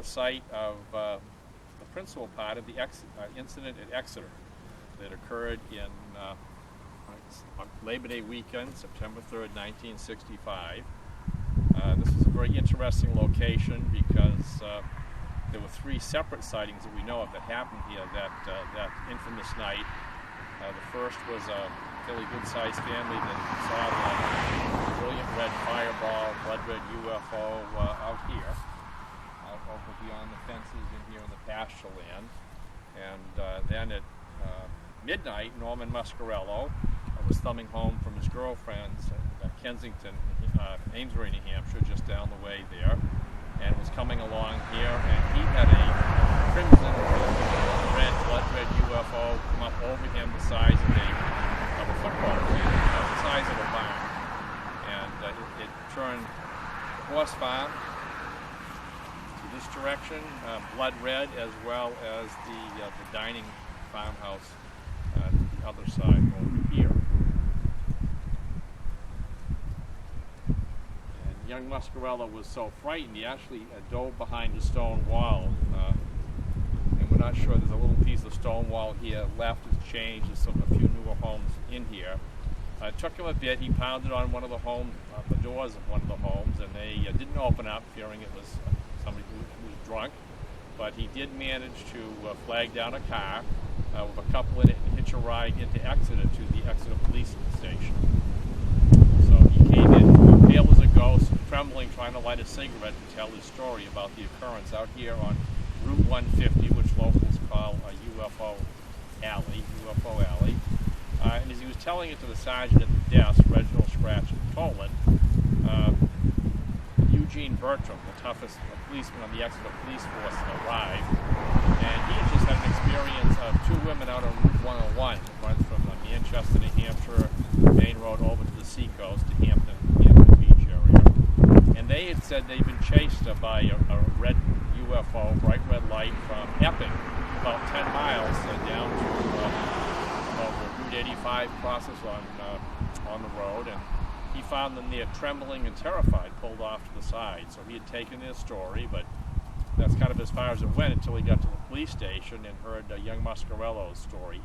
site of the principal part of the incident at Exeter that occurred in Labor Day weekend, September 3rd, 1965. This was a very interesting location because there were three separate sightings that we know of that happened here that infamous night. The first was a fairly good-sized family that saw the brilliant red fireball, blood red UFO out here, over beyond the fences in here in the pasture land. And then at midnight, Norman Muscarello was thumbing home from his girlfriend's at Kensington, Amesbury, New Hampshire, just down the way there, and was coming along here, and he had a crimson blood red UFO come up over him the size of a football field, the size of a barn, and it turned the horse farm to this direction, blood red, as well as the dining farmhouse to the other side over here. And young Muscarello was so frightened he actually dove behind a stone wall. And we're not sure, there's a little piece of stone wall here left. It's changed. There's a few newer homes in here. It took him a bit. He pounded on one of the doors of one of the homes, and they didn't open up, fearing it was somebody who was drunk. But he did manage to flag down a car with a couple in it and hitch a ride into Exeter to the Exeter police station. So he came in pale as a ghost, trembling, trying to light a cigarette to tell his story about the occurrence out here on Route 150, which locals call a UFO alley. And as he was telling it to the sergeant at the desk, Reginald Scratch Tolan, Eugene Bertram, the toughest policeman on the Exeter police force, arrived, and he had just had an experience of two women out on Route 101 that runs from Manchester, New Hampshire, main road over to the seacoast to Hampton Beach area. And they had said they'd been chased by a red UFO, bright red light from Epping, about 10 miles down to the Route 85 process on the road, and he found them there trembling and terrified, pulled off to the side. So he had taken their story, but that's kind of as far as it went until he got to the police station and heard young Muscarello's story.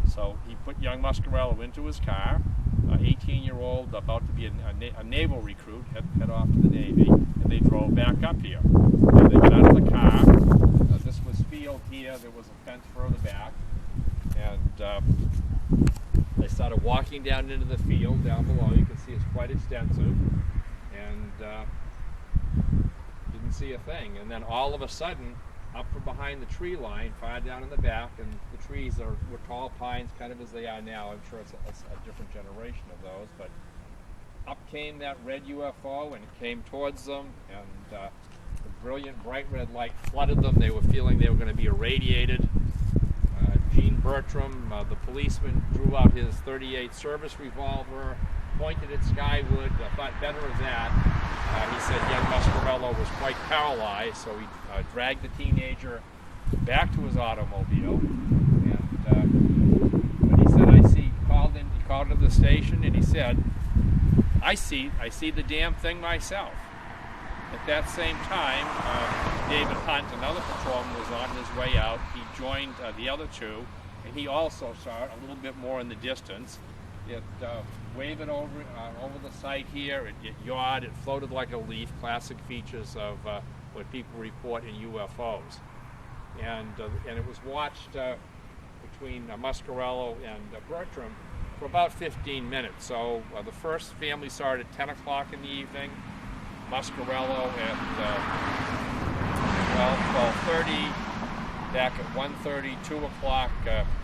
So he put young Muscarello into his car, 18-year-old, about to be a naval recruit, head off to the Navy, and they drove back up here. And they got out of the car. This was field here. There was a fence further back. And they started walking down into the field down below. You can see it's quite extensive. And didn't see a thing. And then all of a sudden, up from behind the tree line, far down in the back, and the trees were tall pines, kind of as they are now. I'm sure it's a different generation of those, but up came that red UFO, and it came towards them, and the brilliant bright red light flooded them. They were feeling they were going to be irradiated. Gene Bertram, the policeman, drew out his .38 service revolver, pointed it skyward, thought better of that. He said young Muscarello was quite paralyzed, so he dragged the teenager back to his automobile. And he said, he called into the station, and he said, I see the damn thing myself. At that same time, David Hunt, another patrolman, was on his way out. He joined the other two, and he also saw it a little bit more in the distance. It wavered over the site here. It yawed. It floated like a leaf. Classic features of what people report in UFOs. And it was watched between Muscarello and Bertram for about 15 minutes. So the first family saw it at 10 o'clock in the evening. Muscarello at 12:30. Back at 1:30, 2 o'clock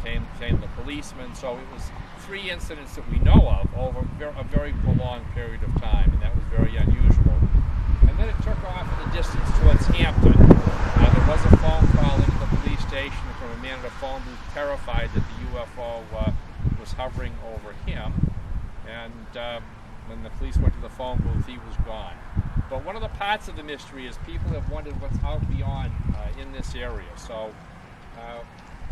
came the policeman. So it was 3 incidents that we know of over a very prolonged period of time, and that was very unusual. And then it took off in the distance towards Hampton. There was a phone call into the police station from a man at a phone booth, terrified that the UFO was hovering over him. And when the police went to the phone booth, he was gone. But one of the parts of the mystery is people have wondered what's out beyond in this area. So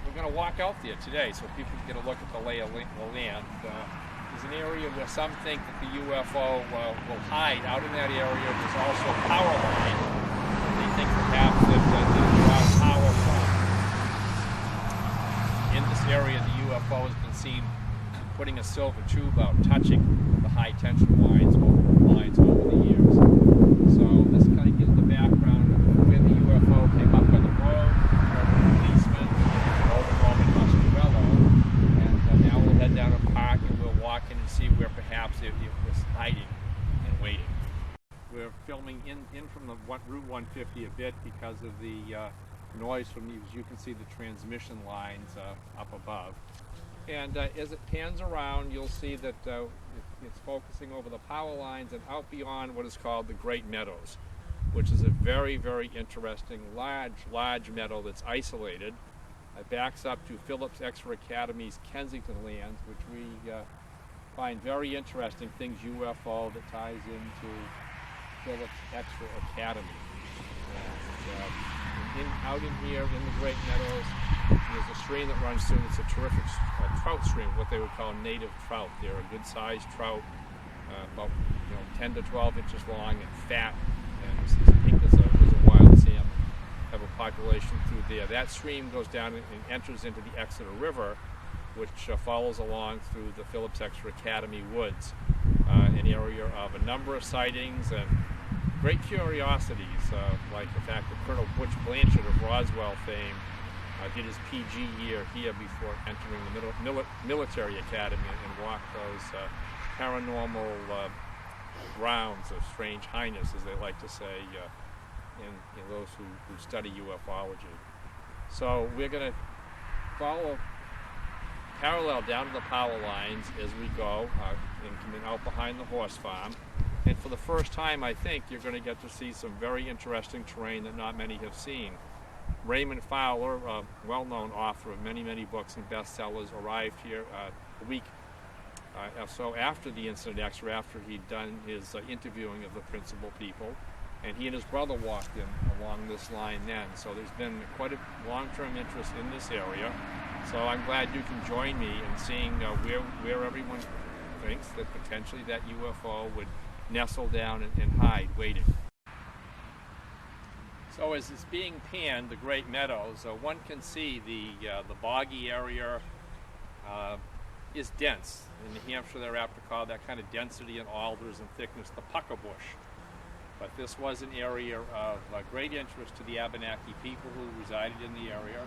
we're going to walk out there today so people can get a look at the lay of the land. There's an area where some think that the UFO will hide. Out in that area, there's also a power line that they think perhaps in this area, the UFO has been seen putting a silver tube out, touching the high tension lines over the years. So this kind of gives the background of when the UFO came up on the road, the policeman, over Norman Muscarello, and now we'll head down a park and we'll walk in and see where perhaps it was hiding and waiting. We're filming in from the Route 150 a bit because of the noise from these. You can see the transmission lines up above. And as it pans around, you'll see that it's focusing over the power lines and out beyond what is called the Great Meadows, which is a very, very interesting, large meadow that's isolated. It backs up to Phillips Exeter Academy's Kensington lands, which we find very interesting things UFO that ties into Phillips Exeter Academy. And, out in here in the Great Meadows, there's a stream that runs through. It's a terrific trout stream, what they would call native trout. They're a good-sized trout, about 10 to 12 inches long and fat, and as pink as a wild salmon. Have a population through there. That stream goes down and enters into the Exeter River, which follows along through the Phillips Exeter Academy woods, an area of a number of sightings and great curiosities, like the fact that Colonel Butch Blanchard of Roswell fame did his PG year here before entering the military academy and walked those paranormal grounds of strange highness, as they like to say, in those who study ufology. So we're going to follow parallel down to the power lines as we go, and coming out behind the horse farm. And for the first time, I think, you're going to get to see some very interesting terrain that not many have seen. Raymond Fowler, a well-known author of many, many books and bestsellers, arrived here a week or so after the incident, actually after he'd done his interviewing of the principal people. And he and his brother walked in along this line then. So there's been quite a long-term interest in this area. So I'm glad you can join me in seeing where everyone thinks that potentially that UFO would nestle down and hide, waiting. So as it's being panned, the Great Meadows, one can see the boggy area is dense. In New Hampshire, they're apt to call that kind of density in alders and thickness the pucker bush. But this was an area of great interest to the Abenaki people who resided in the area.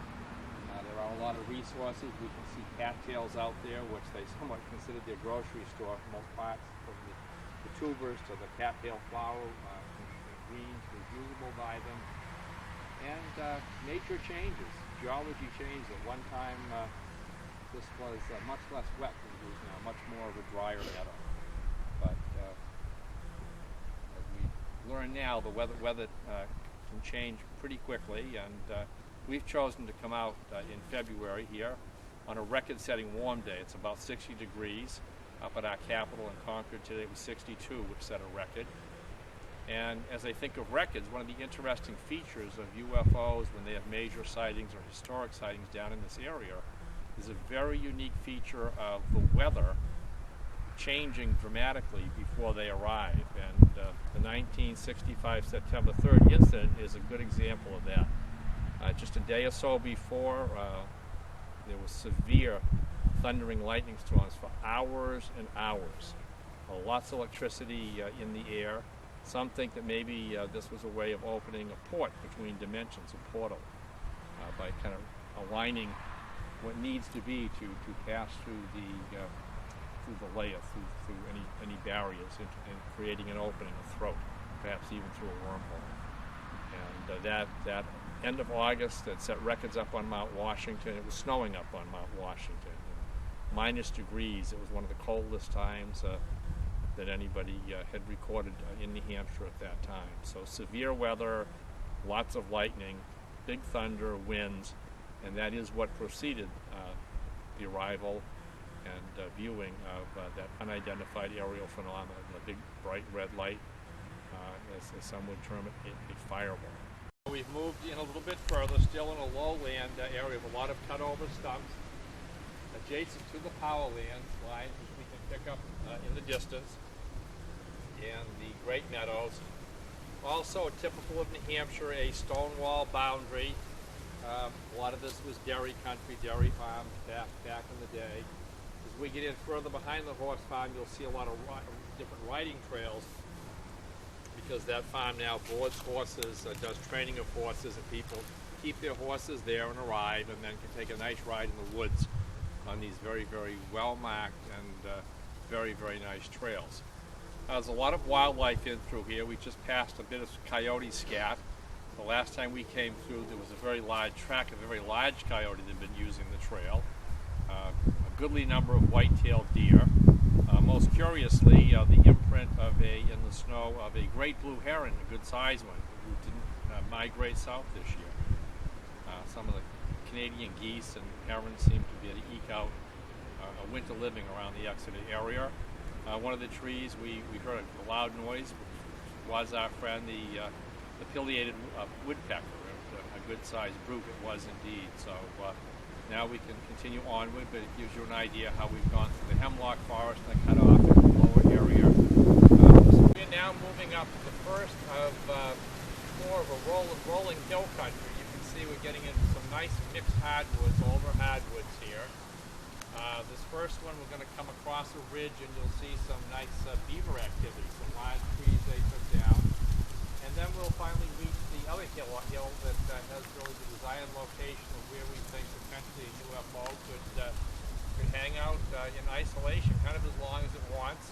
There are a lot of resources. We can see cattails out there, which they somewhat consider their grocery store for most parts, from the tubers to the cattail flower and greens was usable by them. And nature changes, geology changes. At one time, this was much less wet than it is now, much more of a drier meadow. But as we learn now, the weather can change pretty quickly, and we've chosen to come out in February here on a record-setting warm day. It's about 60 degrees. Up at our capital in Concord today it was 62, which set a record. And as I think of records, one of the interesting features of UFOs when they have major sightings or historic sightings down in this area is a very unique feature of the weather changing dramatically before they arrive. And the 1965 September 3rd incident is a good example of that. Just a day or so before, there was severe thundering lightning storms for hours and hours. Lots of electricity in the air. Some think that maybe this was a way of opening a port between dimensions, a portal, by kind of aligning what needs to be to pass through the layer, through any barriers, and creating an opening, a throat, perhaps even through a wormhole. And that end of August, that set records up on Mount Washington. It was snowing up on Mount Washington. Minus degrees. It was one of the coldest times that anybody had recorded in New Hampshire at that time. So severe weather, lots of lightning, big thunder, winds, and that is what preceded the arrival and viewing of that unidentified aerial phenomenon, the big bright red light, as some would term it, a fireball. We've moved in a little bit further, still in a lowland area with a lot of cut-over stumps, adjacent to the power lines lines, which we can pick up in the distance, and the Great Meadows. Also typical of New Hampshire, a stone wall boundary A lot of this was dairy country, dairy farms back in the day. As we get in further behind the horse farm, you'll see a lot of different riding trails, because that farm now boards horses, does training of horses, and people keep their horses there and arrive, and then can take a nice ride in the woods on these very, very well marked and very, very nice trails. There's a lot of wildlife in through here. We just passed a bit of coyote scat. The last time we came through, there was a very large track of a very large coyote that had been using the trail. A goodly number of white-tailed deer. Most curiously, the imprint in the snow of a great blue heron, a good-sized one, who didn't migrate south this year. Some of the Canadian geese and herons seem to be able to eke out a winter living around the Exeter area. One of the trees, we heard a loud noise, which was our friend, the pileated woodpecker. It was a good-sized brute, it was indeed. So now we can continue onward, but it gives you an idea how we've gone through the hemlock forest and cut off into the lower area. So we're now moving up to the first of more of a rolling hill country. You can see we're getting into some nice mixed hardwoods, older hardwoods here. This first one, we're going to come across a ridge and you'll see some nice beaver activity, some large trees they took down. And then we'll finally reach the other hill that has really the desired location of where we think potentially a UFO could hang out in isolation, kind of as long as it wants.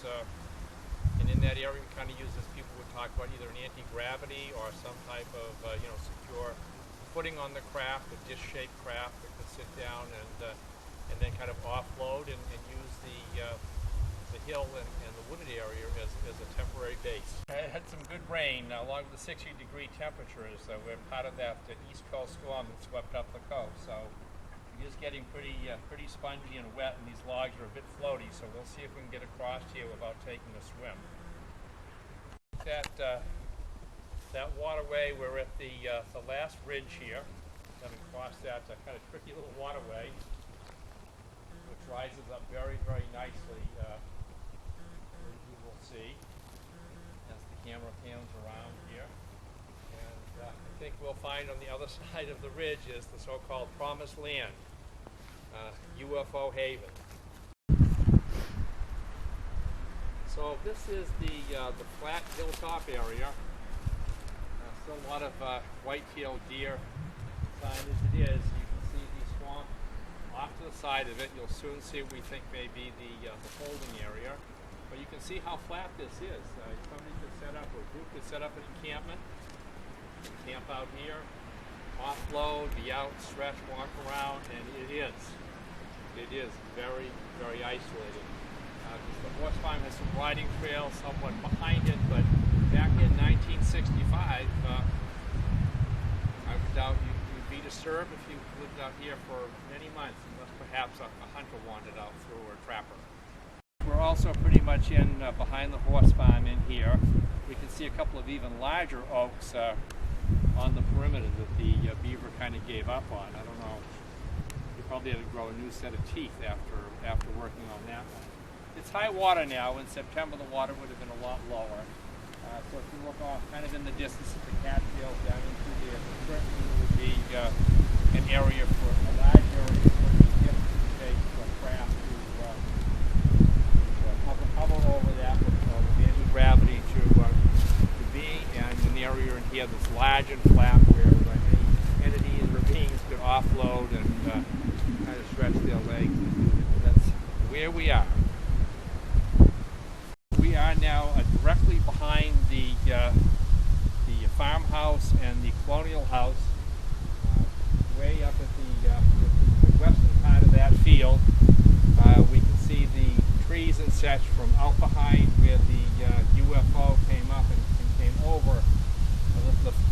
And in that area, we kind of use this, people would talk about either an anti-gravity or some type of secure footing on the craft, a disc-shaped craft that could sit down and then kind of offload and use the hill and the wooded area as a temporary base. I had some good rain along with the 60-degree temperatures. We're part of that East Coast storm that swept up the coast. So it is getting pretty spongy and wet, and these logs are a bit floaty. So we'll see if we can get across here without taking a swim. That waterway, we're at the last ridge here. Having crossed that kind of tricky little waterway, which rises up very, very nicely, as you will see as the camera pans around here. And I think we'll find on the other side of the ridge is the so-called Promised Land, UFO haven. So this is the flat hilltop area. Still a lot of white-tailed deer sign as it is. You can see the swamp off to the side of it. You'll soon see what we think may be the holding area. But you can see how flat this is. Somebody could set up, or a group could set up an encampment, camp out here, offload, be out, stretch, walk around, and it is very, very isolated. The horse farm has some riding trails somewhat behind it, but back in 1965, I would doubt you'd be disturbed if you lived out here for many months, unless perhaps a hunter wandered out through, or a trapper. We're also pretty much in behind the horse farm in here. We can see a couple of even larger oaks on the perimeter that the beaver kind of gave up on. I don't know. You probably had to grow a new set of teeth after working on that one. It's high water now. In September, the water would have been a lot lower. So if you look off kind of in the distance at the Catskills down into there, certainly would be an area for a large area for the different for a craft to hover over that with anti-gravity to be, and an area in here that's large and flat where any entities or beings could offload and kind of stretch their legs. That's where we are. We are now directly behind the farmhouse and the colonial house, way up at the western part of that field. We can see the trees and such from out behind where the UFO came up and came over.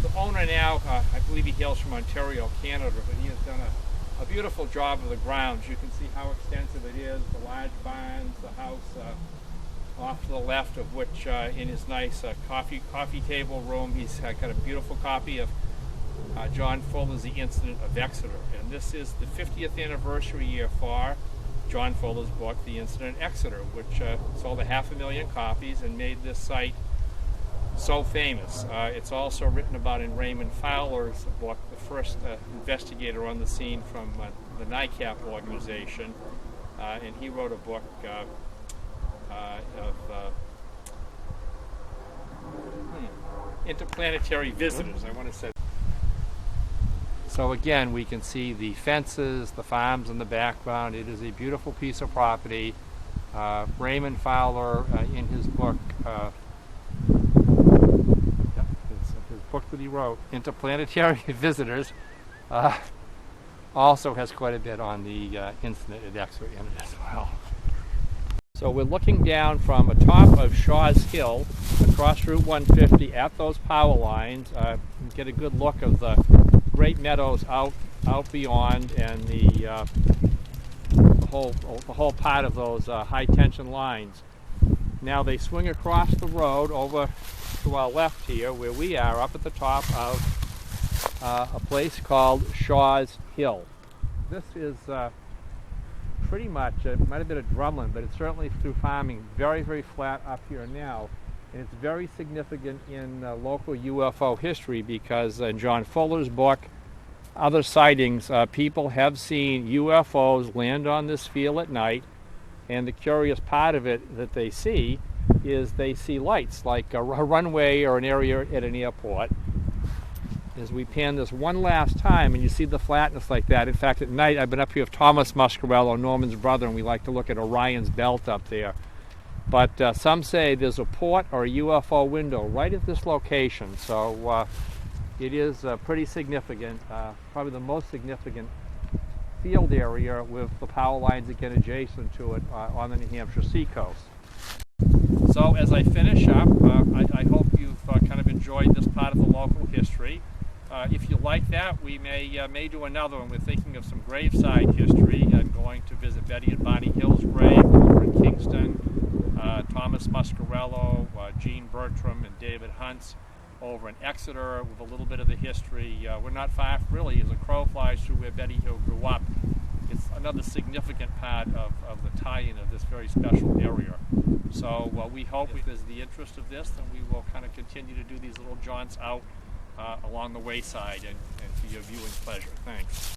The owner now, I believe he hails from Ontario, Canada, but he has done a beautiful job of the grounds. You can see how extensive it is, the large barns, the house off to the left of which in his nice coffee table room, he's got a beautiful copy of John Fuller's The Incident of Exeter. And this is the 50th anniversary year for John Fuller's book, The Incident at Exeter, which sold 500,000 copies and made this site so famous. It's also written about in Raymond Fowler's book, the first investigator on the scene from the NICAP organization, and he wrote a book of interplanetary visitors, I want to say. So again, we can see the fences, the farms in the background. It is a beautiful piece of property. Raymond Fowler, in his book, his book that he wrote, Interplanetary Visitors, also has quite a bit on the incident at Exeter in it as well. So we're looking down from the top of Shaw's Hill across Route 150 at those power lines. Get a good look of the great meadows out beyond, and the whole part of those high tension lines. Now they swing across the road over to our left here, where we are up at the top of a place called Shaw's Hill. This is pretty much, it might have been a drumlin, but it's certainly through farming, very, very flat up here now. And it's very significant in local UFO history because in John Fuller's book, other sightings, people have seen UFOs land on this field at night, and the curious part of it that they see is they see lights, like a runway or an area at an airport. As we pan this one last time, and you see the flatness like that. In fact, at night, I've been up here with Thomas Muscarello, Norman's brother, and we like to look at Orion's belt up there. But some say there's a port or a UFO window right at this location, so it is pretty significant, probably the most significant field area with the power lines again adjacent to it on the New Hampshire seacoast. So as I finish up, I hope you've kind of enjoyed this part of the local history. If you like that, we may do another one. We're thinking of some graveside history and going to visit Betty and Bonnie Hill's grave over in Kingston, Thomas Muscarello, Gene Bertram, and David Hunt's over in Exeter with a little bit of the history. We're not far, really, as a crow flies through where Betty Hill grew up. It's another significant part of the tie-in of this very special area. So we hope if there's the interest of this, then we will kind of continue to do these little jaunts out along the wayside and for your viewing pleasure. Thanks.